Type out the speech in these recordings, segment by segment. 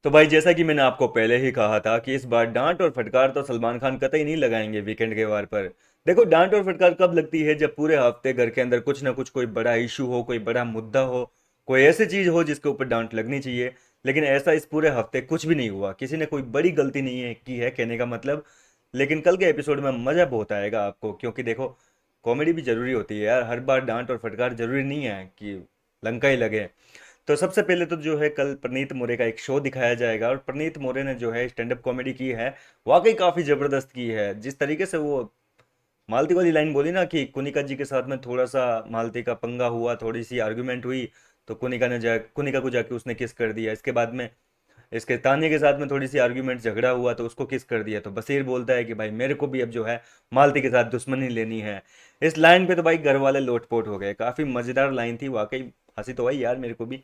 तो भाई जैसा कि मैंने आपको पहले ही कहा था कि इस बार डांट और फटकार तो सलमान खान कतई नहीं लगाएंगे वीकेंड के वार पर। देखो, डांट और फटकार कब लगती है? जब पूरे हफ्ते घर के अंदर कुछ ना कुछ कोई बड़ा इशू हो, कोई बड़ा मुद्दा हो, कोई ऐसी चीज हो जिसके ऊपर डांट लगनी चाहिए। लेकिन ऐसा इस पूरे हफ्ते कुछ भी नहीं हुआ, किसी ने कोई बड़ी गलती नहीं है की है कहने का मतलब। लेकिन कल के एपिसोड में मजा बहुत आएगा आपको, क्योंकि देखो, कॉमेडी भी जरूरी होती है यार। हर बार डांट और फटकार जरूरी नहीं है कि लंका ही लगे। तो सबसे पहले तो जो है कल प्रनीत मोरे का एक शो दिखाया जाएगा, और प्रनीत मोरे ने जो है स्टैंड अप कॉमेडी की है, वाकई काफी जबरदस्त की है। जिस तरीके से वो मालती वाली लाइन बोली ना कि कुनिका जी के साथ में थोड़ा सा मालती का पंगा हुआ, थोड़ी सी आर्ग्यूमेंट हुई, तो कुनिका को जाके उसने किस कर दिया। इसके बाद में इसके तान्या के साथ में थोड़ी सी आर्ग्यूमेंट झगड़ा हुआ तो उसको किस कर दिया। तो बशीर बोलता है कि भाई मेरे को भी अब जो है मालती के साथ दुश्मनी लेनी है। इस लाइन पे तो भाई घर वाले लोटपोट हो गए। काफी मजेदार लाइन थी वाकई। हंसी तो आई यार मेरे को भी।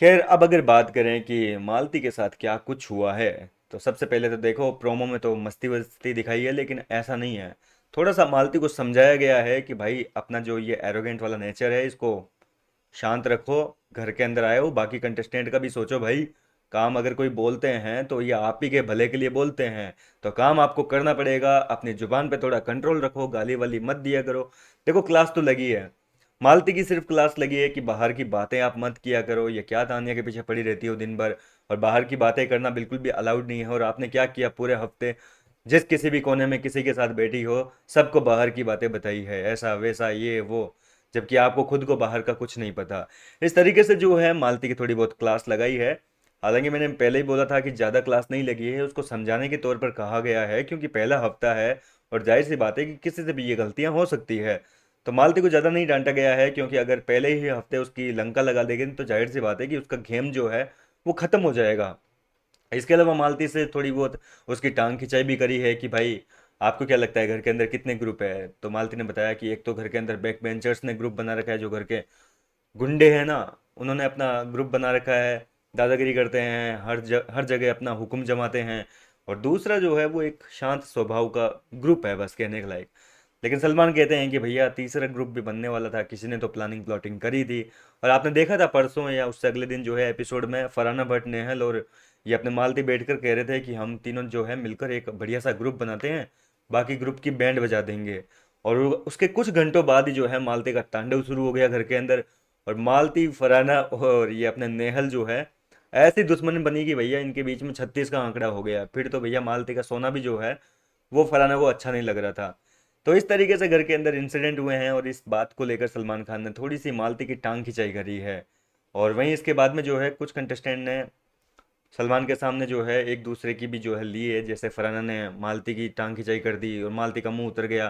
खैर, अब अगर बात करें कि मालती के साथ क्या कुछ हुआ है, तो सबसे पहले तो देखो, प्रोमो में तो मस्ती वस्ती दिखाई है, लेकिन ऐसा नहीं है। थोड़ा सा मालती को समझाया गया है कि भाई अपना जो ये एरोगेंट वाला नेचर है इसको शांत रखो। घर के अंदर आए हो, बाकी कंटेस्टेंट का भी सोचो भाई। काम अगर कोई बोलते हैं तो ये आप ही के भले के लिए बोलते हैं, तो काम आपको करना पड़ेगा। अपनी जुबान पे थोड़ा कंट्रोल रखो, गाली वाली मत दिया करो। देखो, क्लास तो लगी है। मालती की सिर्फ क्लास लगी है कि बाहर की बातें आप मत किया करो। ये क्या तानिया के पीछे पड़ी रहती हो दिन भर, और बाहर की बातें करना बिल्कुल भी अलाउड नहीं है। और आपने क्या किया पूरे हफ्ते? जिस किसी भी कोने में किसी के साथ बैठी हो, सबको बाहर की बातें बताई है, ऐसा वैसा ये वो, जबकि आपको खुद को बाहर का कुछ नहीं पता। इस तरीके से जो है मालती की थोड़ी बहुत क्लास लगाई है। हालांकि मैंने पहले ही बोला था कि ज़्यादा क्लास नहीं लगी है, उसको समझाने के तौर पर कहा गया है, क्योंकि पहला हफ्ता है और जाहिर सी बात है कि किसी से भी ये गलतियां हो सकती है। तो मालती को ज़्यादा नहीं डांटा गया है, क्योंकि अगर पहले ही हफ्ते उसकी लंका लगा देंगे तो जाहिर सी बात है कि उसका गेम जो है वो ख़त्म हो जाएगा। इसके अलावा मालती से थोड़ी बहुत उसकी टांग खिंचाई भी करी है कि भाई आपको क्या लगता है घर के अंदर कितने ग्रुप है? तो मालती ने बताया कि एक तो घर के अंदर बैक बेंचर्स ने ग्रुप बना रखा है, जो घर के गुंडे हैं ना, उन्होंने अपना ग्रुप बना रखा है, दादागिरी करते हैं, हर जगह अपना हुक्म जमाते हैं। और दूसरा जो है वो एक शांत स्वभाव का ग्रुप है, बस कहने के लायक। लेकिन सलमान कहते हैं कि भैया तीसरा ग्रुप भी बनने वाला था, किसी ने तो प्लानिंग प्लॉटिंग करी थी। और आपने देखा था परसों या उससे अगले दिन जो है एपिसोड में फरहाना भट्ट, नेहल और ये अपने मालती बैठकर कह रहे थे कि हम तीनों जो है मिलकर एक बढ़िया सा ग्रुप बनाते हैं, बाकी ग्रुप की बैंड बजा देंगे। और उसके कुछ घंटों बाद ही जो है मालती का तांडव शुरू हो गया घर के अंदर। और मालती, फरहाना और ये अपने नेहल जो है, ऐसी दुश्मनी बनी कि भैया इनके बीच में 36 का आंकड़ा हो गया। फिर तो भैया मालती का सोना भी जो है वो फरहाना को अच्छा नहीं लग रहा था। तो इस तरीके से घर के अंदर इंसिडेंट हुए हैं, और इस बात को लेकर सलमान खान ने थोड़ी सी मालती की टांग खिंचाई करी है। और वहीं इसके बाद में जो है कुछ कंटेस्टेंट ने सलमान के सामने जो है एक दूसरे की भी जो है लिए, जैसे फरहाना ने मालती की टांग खिंचाई कर दी और मालती का मुंह उतर गया।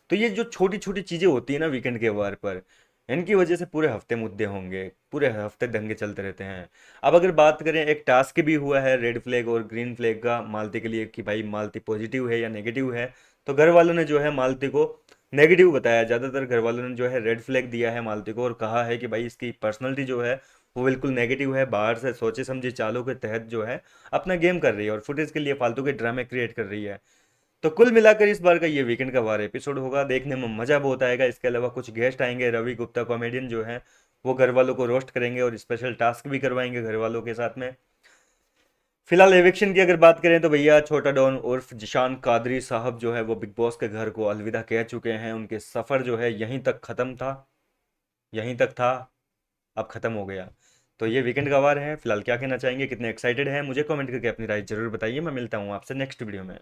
तो ये जो छोटी छोटी चीजें होती है ना वीकेंड के वार पर, इनकी वजह से पूरे हफ्ते मुद्दे होंगे, पूरे हफ्ते दंगे चलते रहते हैं। अब अगर बात करें, एक टास्क भी हुआ है रेड फ्लैग और ग्रीन फ्लैग का मालती के लिए कि भाई मालती पॉजिटिव है या नेगेटिव है। तो घर वालों ने जो है मालती को नेगेटिव बताया। ज़्यादातर घर वालों ने जो है रेड फ्लैग दिया है मालती को, और कहा है कि भाई इसकी पर्सनैलिटी जो है वो बिल्कुल नेगेटिव है, बाहर से सोचे समझे चालों के तहत जो है अपना गेम कर रही है, और फुटेज के लिए फालतू के ड्रामे क्रिएट कर रही है। तो कुल मिलाकर इस बार का ये वीकेंड का वार एपिसोड होगा, देखने में मजा बहुत आएगा। इसके अलावा कुछ गेस्ट आएंगे, रवि गुप्ता कॉमेडियन जो है वो घर वालों को रोस्ट करेंगे और स्पेशल टास्क भी करवाएंगे घर वालों के साथ में। फिलहाल एविक्शन की अगर बात करें तो भैया छोटा डॉन उर्फ जिशान कादरी साहब जो है वो बिग बॉस के घर को अलविदा कह चुके हैं। उनके सफ़र जो है यहीं तक ख़त्म था, यहीं तक था, अब ख़त्म हो गया। तो ये वीकेंड का वार है। फिलहाल क्या कहना चाहेंगे, कितने एक्साइटेड हैं? मुझे कमेंट करके अपनी राय जरूर बताइए। मैं मिलता हूँ आपसे नेक्स्ट वीडियो में।